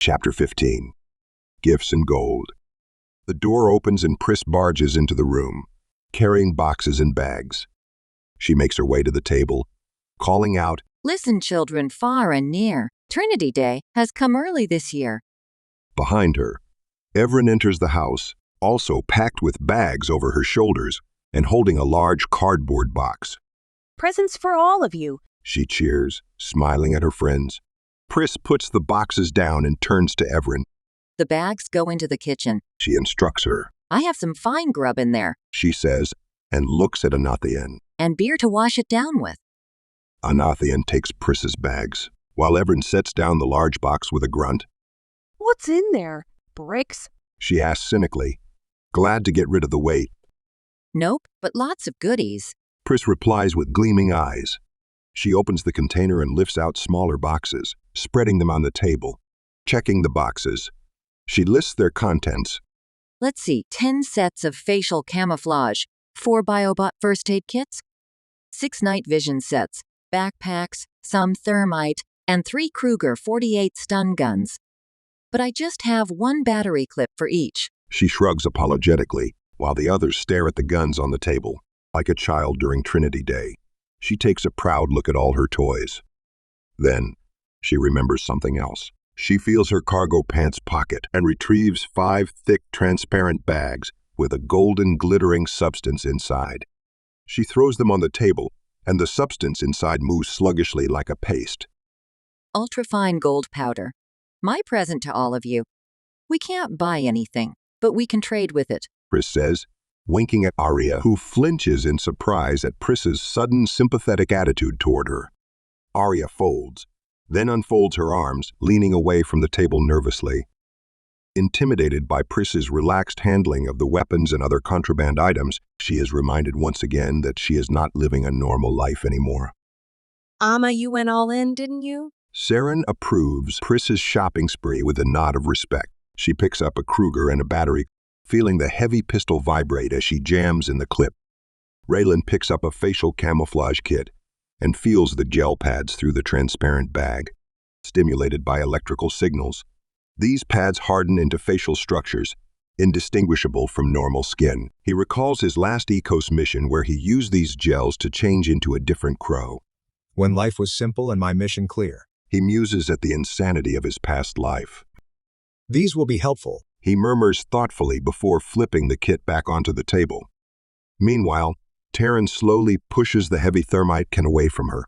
Chapter 15. Gifts and Gold. The door opens and Pris barges into the room, carrying boxes and bags. She makes her way to the table, calling out, "Listen, children far and near. Trinity Day has come early this year." Behind her, Evren enters the house, also packed with bags over her shoulders and holding a large cardboard box. "Presents for all of you," she cheers, smiling at her friends. Pris puts the boxes down and turns to Evren. "The bags go into the kitchen. She instructs her. I have some fine grub in there, She says, and looks at Anathian. and beer to wash it down with." Anathian takes Pris's bags, while Evren sets down the large box with a grunt. "What's in there? Bricks?" She asks cynically, glad to get rid of the weight. "Nope, but lots of goodies." Pris replies with gleaming eyes. She opens the container and lifts out smaller boxes, spreading them on the table. Checking the boxes, she lists their contents. Let's see, 10 sets of facial camouflage, 4 BioBot first aid kits, 6 night vision sets, backpacks, some thermite, and 3 Kruger 48 stun guns. But I just have 1 battery clip for each. She shrugs apologetically, while the others stare at the guns on the table, like a child during Trinity Day. She takes a proud look at all her toys. Then, she remembers something else. She feels her cargo pants pocket and retrieves 5 thick, transparent bags with a golden, glittering substance inside. She throws them on the table, and the substance inside moves sluggishly like a paste. Ultrafine gold powder. My present to all of you. We can't buy anything, but we can trade with it. Pris says, winking at Arya, who flinches in surprise at Pris's sudden sympathetic attitude toward her. Arya folds, then unfolds her arms, leaning away from the table nervously. Intimidated by Pris's relaxed handling of the weapons and other contraband items, she is reminded once again that she is not living a normal life anymore. "Amma, you went all in, didn't you?" Saren approves Pris's shopping spree with a nod of respect. She picks up a Kruger and a battery, feeling the heavy pistol vibrate as she jams in the clip. Raylan picks up a facial camouflage kit and feels the gel pads through the transparent bag, stimulated by electrical signals. These pads harden into facial structures, indistinguishable from normal skin. He recalls his last Ecos mission where he used these gels to change into a different crow. When life was simple and my mission clear. He muses at the insanity of his past life. These will be helpful. He murmurs thoughtfully before flipping the kit back onto the table. Meanwhile, Taryn slowly pushes the heavy thermite can away from her.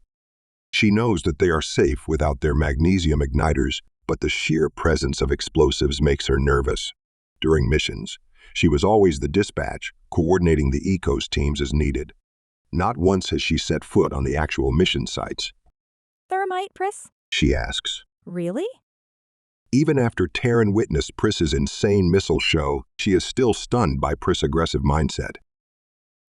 She knows that they are safe without their magnesium igniters, but the sheer presence of explosives makes her nervous. During missions, she was always the dispatch, coordinating the Ecos teams as needed. Not once has she set foot on the actual mission sites. "Thermite, Pris? She asks. Really?" Even after Taryn witnessed Pris's insane missile show, she is still stunned by Pris' aggressive mindset.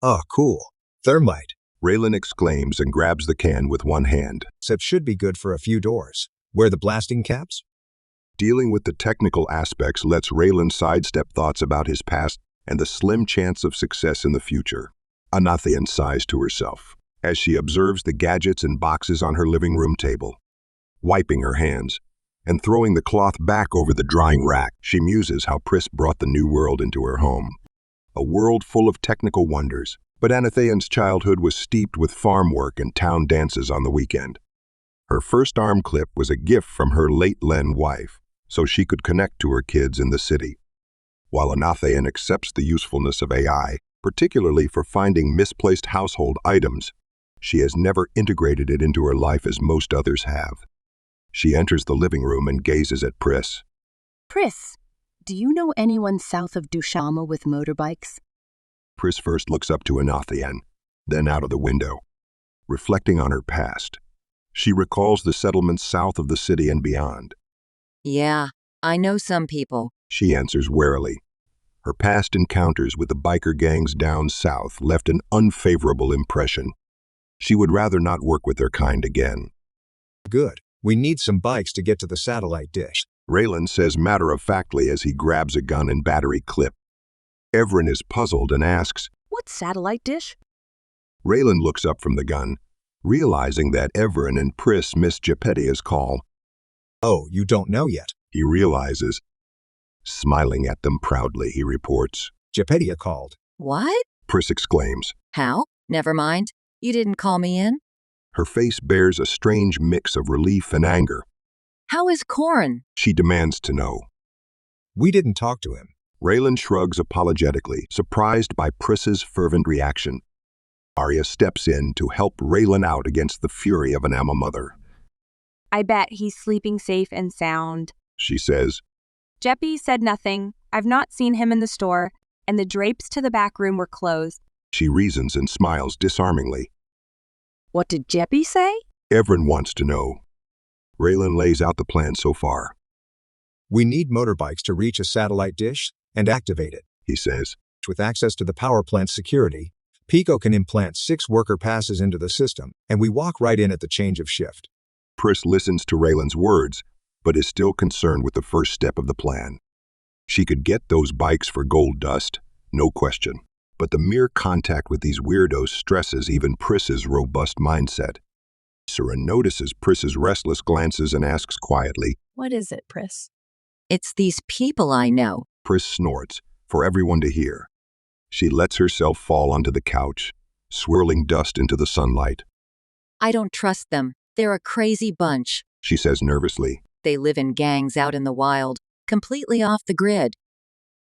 Oh, cool. Thermite. Raylan exclaims and grabs the can with one hand. Except should be good for a few doors. Where the blasting caps? Dealing with the technical aspects lets Raylan sidestep thoughts about his past and the slim chance of success in the future. Anathian sighs to herself as she observes the gadgets and boxes on her living room table. Wiping her hands and throwing the cloth back over the drying rack, she muses how Pris brought the new world into her home. A world full of technical wonders, but Anathian's childhood was steeped with farm work and town dances on the weekend. Her first arm clip was a gift from her late Len wife, so she could connect to her kids in the city. While Anathian accepts the usefulness of AI, particularly for finding misplaced household items, she has never integrated it into her life as most others have. She enters the living room and gazes at Pris. "Pris, do you know anyone south of Dushama with motorbikes?" Pris first looks up to Anathian, then out of the window. Reflecting on her past, she recalls the settlements south of the city and beyond. "Yeah, I know some people." She answers warily. Her past encounters with the biker gangs down south left an unfavorable impression. She would rather not work with their kind again. Good. We need some bikes to get to the satellite dish. Raylan says matter-of-factly as he grabs a gun and battery clip. Evren is puzzled and asks, "What satellite dish?" Raylan looks up from the gun, realizing that Evren and Pris missed Japetia's call. Oh, you don't know yet. he realizes. Smiling at them proudly, he reports. Gepedia called. What? Pris exclaims. How? Never mind. You didn't call me in? Her face bears a strange mix of relief and anger. How is Corin? She demands to know. We didn't talk to him. Raylan shrugs apologetically, surprised by Pris's fervent reaction. Arya steps in to help Raylan out against the fury of an Amma mother. I bet he's sleeping safe and sound. She says. Jeppy said nothing. I've not seen him in the store, and the drapes to the back room were closed. She reasons and smiles disarmingly. What did Jeppy say? Everyone wants to know. Raylan lays out the plan so far. We need motorbikes to reach a satellite dish and activate it. He says. With access to the power plant security, Pico can implant 6 worker passes into the system, and we walk right in at the change of shift. Pris listens to Raylan's words, but is still concerned with the first step of the plan. She could get those bikes for gold dust, no question. But the mere contact with these weirdos stresses even Pris's robust mindset. Siren notices Pris's restless glances and asks quietly, What is it, Pris? It's these people I know. Pris snorts, for everyone to hear. She lets herself fall onto the couch, swirling dust into the sunlight. I don't trust them. They're a crazy bunch. She says nervously. They live in gangs out in the wild, completely off the grid.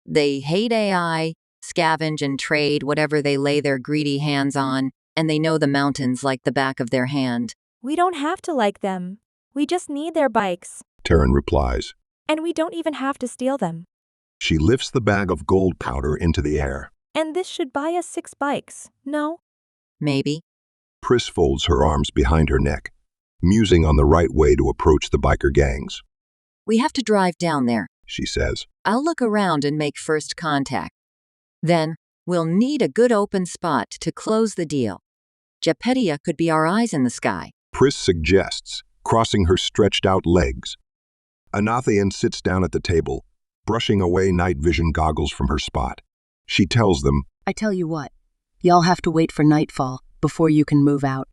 They hate AI, scavenge and trade whatever they lay their greedy hands on, and they know the mountains like the back of their hand. We don't have to like them. We just need their bikes. Taryn replies. And we don't even have to steal them. She lifts the bag of gold powder into the air. And this should buy us 6 bikes, no? Maybe. Pris folds her arms behind her neck, musing on the right way to approach the biker gangs. We have to drive down there, she says. I'll look around and make first contact. Then, we'll need a good open spot to close the deal. Gepedia could be our eyes in the sky. Pris suggests, crossing her stretched-out legs. Anathian sits down at the table, brushing away night vision goggles from her spot. She tells them, I tell you what, y'all have to wait for nightfall before you can move out.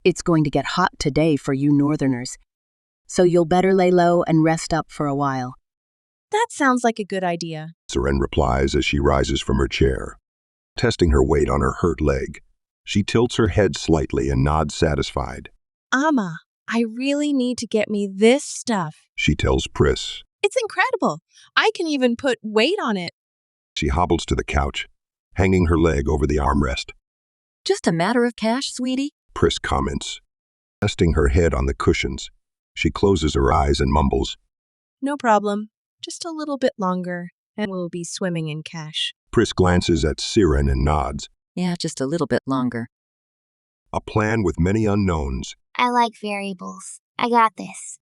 It's going to get hot today for you northerners, so you'll better lay low and rest up for a while. That sounds like a good idea. Siren replies as she rises from her chair. Testing her weight on her hurt leg, she tilts her head slightly and nods satisfied. Amma, I really need to get me this stuff. She tells Pris. It's incredible. I can even put weight on it. She hobbles to the couch, hanging her leg over the armrest. Just a matter of cash, sweetie? Pris comments. Resting her head on the cushions, she closes her eyes and mumbles. No problem. Just a little bit longer, and we'll be swimming in cash. Pris glances at Siren and nods. Yeah, just a little bit longer. A plan with many unknowns. I like variables. I got this.